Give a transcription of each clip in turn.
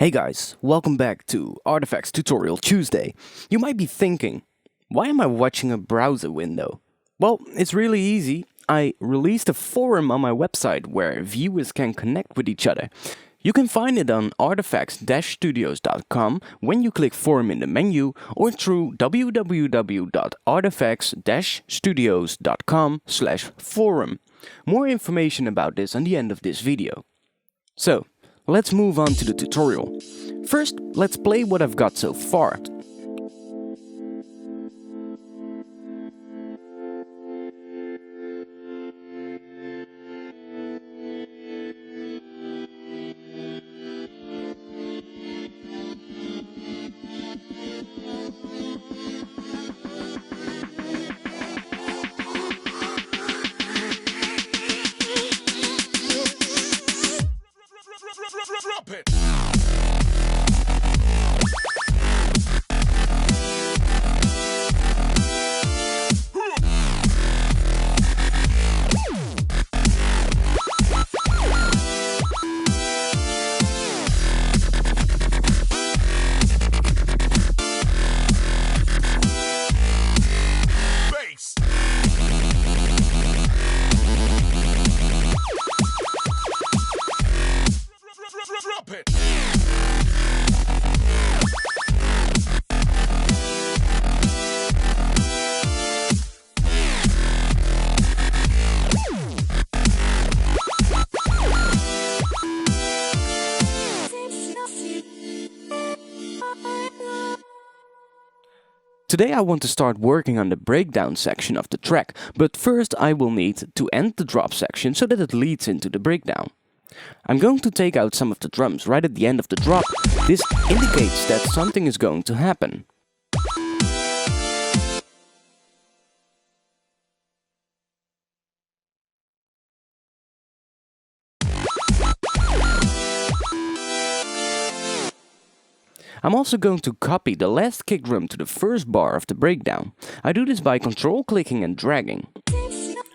Hey guys, welcome back to ARTFX Tutorial Tuesday. You might be thinking, why am I watching a browser window? Well, it's really easy. I released a forum on my website where viewers can connect with each other. You can find it on artfx-studios.com when you click forum in the menu or through www.artfx-studios.com/forum. More information about this on the end of this video. So, let's move on to the tutorial. First, let's play what I've got so far. Today I want to start working on the breakdown section of the track, but first I will need to end the drop section so that it leads into the breakdown. I'm going to take out some of the drums right at the end of the drop. This indicates that something is going to happen. I'm also going to copy the last kick drum to the first bar of the breakdown. I do this by control-clicking and dragging.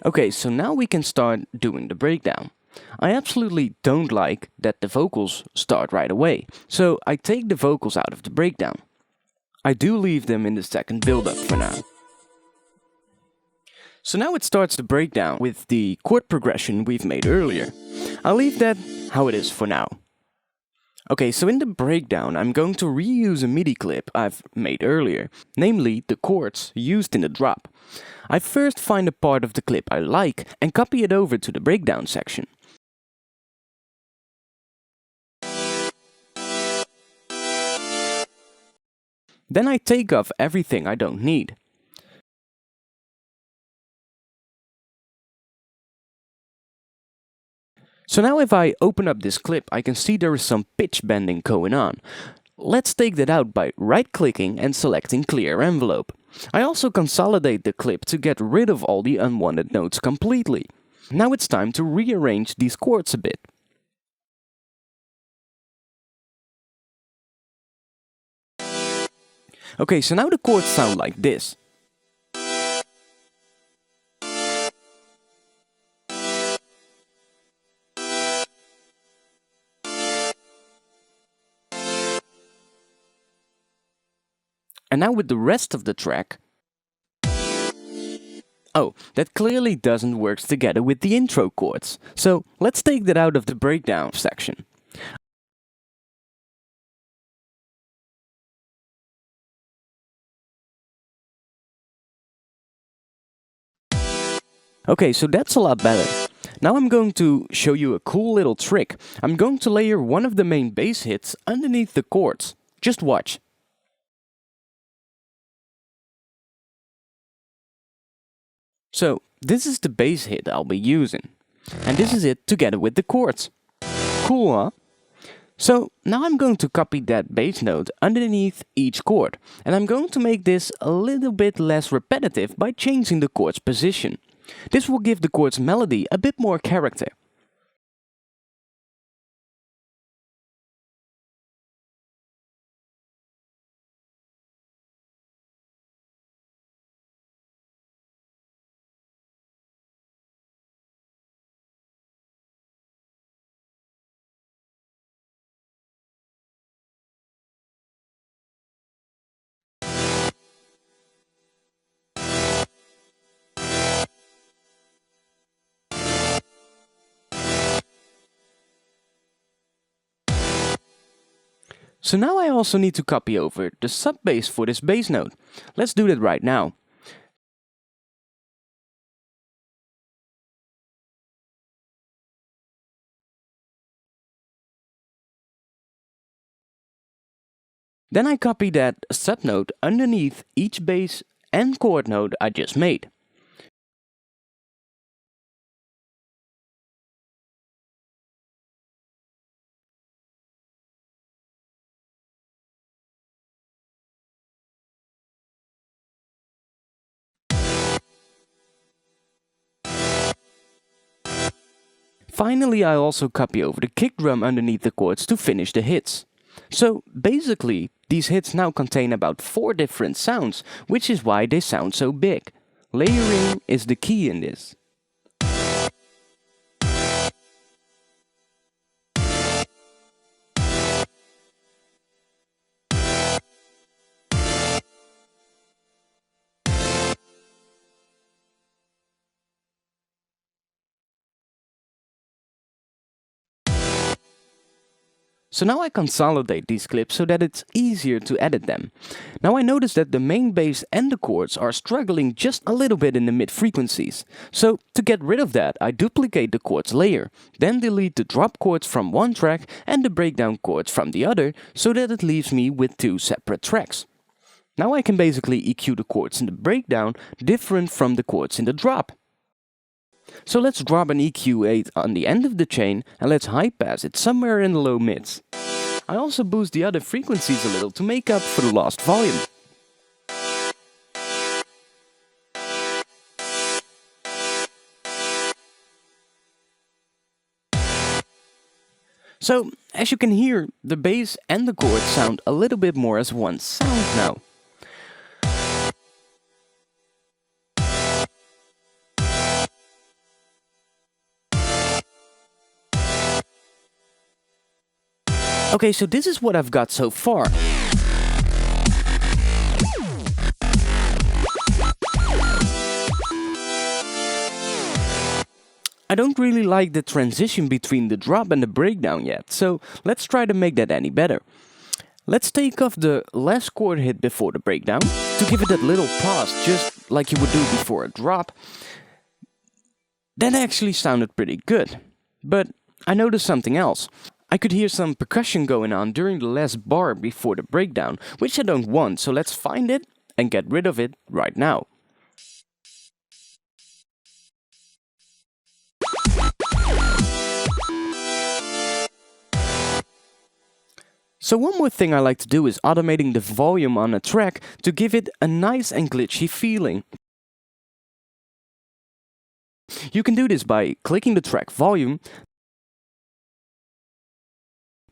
Okay, so now we can start doing the breakdown. I absolutely don't like that the vocals start right away, so I take the vocals out of the breakdown. I do leave them in the second build-up for now. So now it starts the breakdown with the chord progression we've made earlier. I'll leave that how it is for now. Okay, so in the breakdown I'm going to reuse a MIDI clip I've made earlier, namely the chords used in the drop. I first find a part of the clip I like and copy it over to the breakdown section. Then I take off everything I don't need. So now if I open up this clip, I can see there is some pitch bending going on. Let's take that out by right-clicking and selecting Clear Envelope. I also consolidate the clip to get rid of all the unwanted notes completely. Now it's time to rearrange these chords a bit. Okay, so now the chords sound like this. And now with the rest of the track... Oh, that clearly doesn't work together with the intro chords. So let's take that out of the breakdown section. Okay, so that's a lot better. Now I'm going to show you a cool little trick. I'm going to layer one of the main bass hits underneath the chords. Just watch. So, this is the bass hit I'll be using. And this is it together with the chords. Cool, huh? So, now I'm going to copy that bass note underneath each chord. And I'm going to make this a little bit less repetitive by changing the chord's position. This will give the chord's melody a bit more character. So now I also need to copy over the sub bass for this bass note. Let's do that right now. Then I copy that sub note underneath each bass and chord note I just made. Finally, I also copy over the kick drum underneath the chords to finish the hits. So basically, these hits now contain about 4 different sounds, which is why they sound so big. Layering is the key in this. So now I consolidate these clips so that it's easier to edit them. Now I notice that the main bass and the chords are struggling just a little bit in the mid frequencies. So to get rid of that, I duplicate the chords layer, then delete the drop chords from one track and the breakdown chords from the other, so that it leaves me with 2 separate tracks. Now I can basically EQ the chords in the breakdown different from the chords in the drop. So let's drop an EQ8 on the end of the chain and let's high pass it somewhere in the low mids. I also boost the other frequencies a little to make up for the lost volume. So, as you can hear, the bass and the chords sound a little bit more as one sound now. Okay, so this is what I've got so far. I don't really like the transition between the drop and the breakdown yet, so let's try to make that any better. Let's take off the last chord hit before the breakdown, to give it that little pause, just like you would do before a drop. That actually sounded pretty good, but I noticed something else. I could hear some percussion going on during the last bar before the breakdown, which I don't want, so let's find it and get rid of it right now. So one more thing I like to do is automating the volume on a track to give it a nice and glitchy feeling. You can do this by clicking the track volume,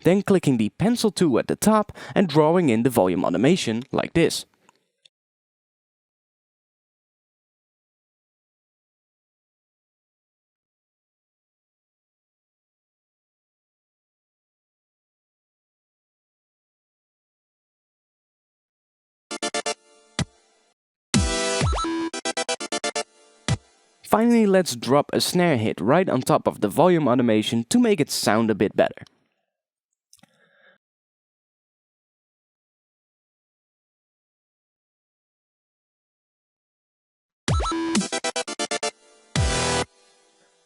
then clicking the pencil tool at the top and drawing in the volume automation like this. Finally, let's drop a snare hit right on top of the volume automation to make it sound a bit better.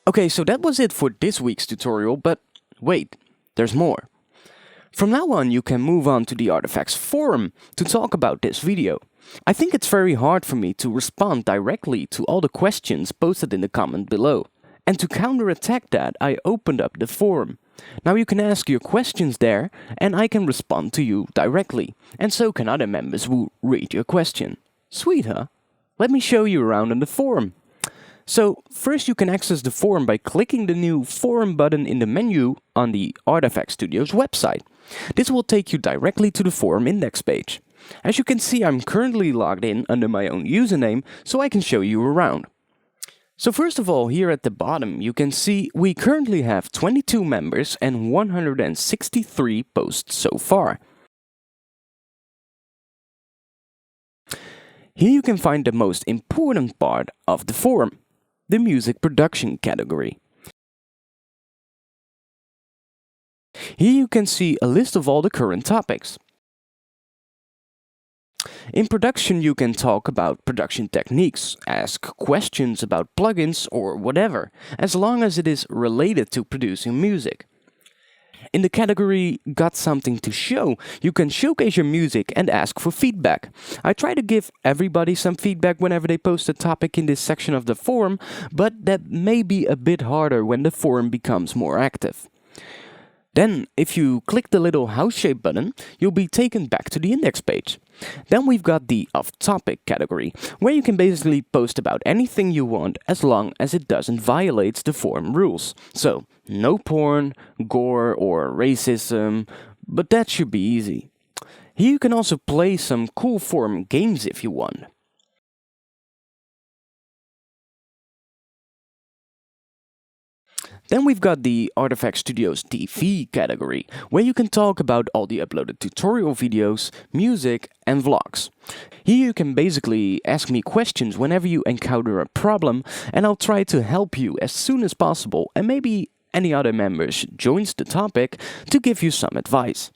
Okay, so that was it for this week's tutorial, but wait, there's more. From now on, you can move on to the ARTFX forum to talk about this video. I think it's very hard for me to respond directly to all the questions posted in the comment below. And to counterattack that, I opened up the forum. Now you can ask your questions there, and I can respond to you directly. And so can other members who read your question. Sweet, huh? Let me show you around on the forum. So, first you can access the forum by clicking the new forum button in the menu on the ARTFX Studio's website. This will take you directly to the forum index page. As you can see, I'm currently logged in under my own username, so I can show you around. So first of all, here at the bottom, you can see we currently have 22 members and 163 posts so far. Here you can find the most important part of the forum, the music production category. Here you can see a list of all the current topics. In production, you can talk about production techniques, ask questions about plugins or whatever, as long as it is related to producing music. In the category Got Something to Show, you can showcase your music and ask for feedback. I try to give everybody some feedback whenever they post a topic in this section of the forum, but that may be a bit harder when the forum becomes more active. Then, if you click the little house shape button, you'll be taken back to the index page. Then we've got the off-topic category, where you can basically post about anything you want as long as it doesn't violate the forum rules. So, no porn, gore or racism, but that should be easy. Here you can also play some cool forum games if you want. Then we've got the ARTFX Studios TV category, where you can talk about all the uploaded tutorial videos, music and vlogs. Here you can basically ask me questions whenever you encounter a problem, and I'll try to help you as soon as possible, and maybe any other members joins the topic to give you some advice.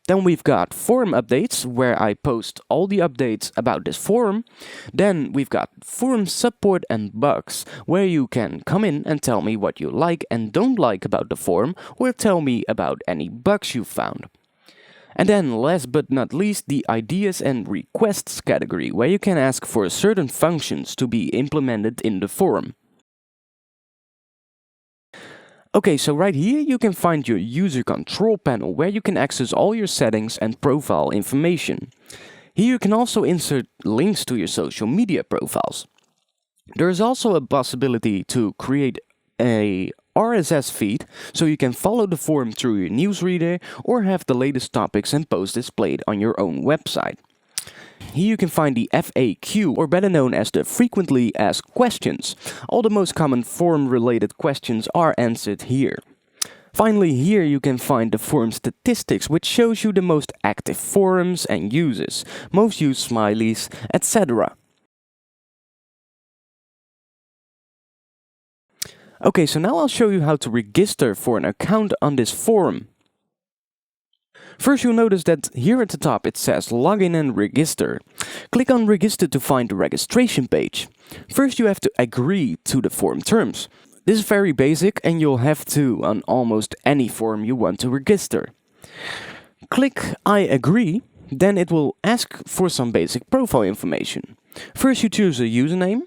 Then we've got forum updates, where I post all the updates about this forum. Then we've got forum support and bugs, where you can come in and tell me what you like and don't like about the forum, or tell me about any bugs you found. And then last but not least, the ideas and requests category, where you can ask for certain functions to be implemented in the forum. Okay, so right here you can find your user control panel, where you can access all your settings and profile information. Here you can also insert links to your social media profiles. There is also a possibility to create a RSS feed, so you can follow the forum through your newsreader or have the latest topics and posts displayed on your own website. Here you can find the FAQ, or better known as the frequently asked questions. All the most common forum-related questions are answered here. Finally, here you can find the forum statistics, which shows you the most active forums and users, most used smileys, etc. Okay, so now I'll show you how to register for an account on this forum. First, you'll notice that here at the top it says Login and Register. Click on Register to find the registration page. First, you have to agree to the forum terms. This is very basic and you'll have to on almost any forum you want to register. Click I agree, then it will ask for some basic profile information. First, you choose a username.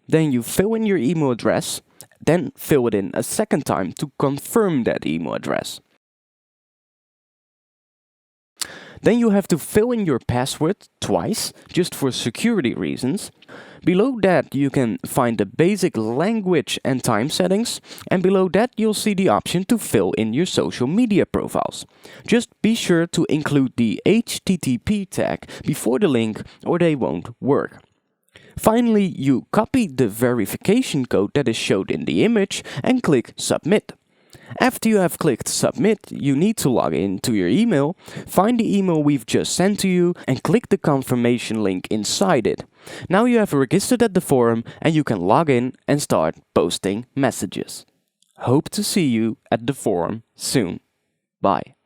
Then you fill in your email address, then fill it in a second time to confirm that email address. Then you have to fill in your password twice, just for security reasons. Below that you can find the basic language and time settings, and below that you'll see the option to fill in your social media profiles. Just be sure to include the HTTP tag before the link or they won't work. Finally, you copy the verification code that is showed in the image and click Submit. After you have clicked Submit, you need to log in to your email, find the email we've just sent to you and click the confirmation link inside it. Now you have registered at the forum and you can log in and start posting messages. Hope to see you at the forum soon. Bye.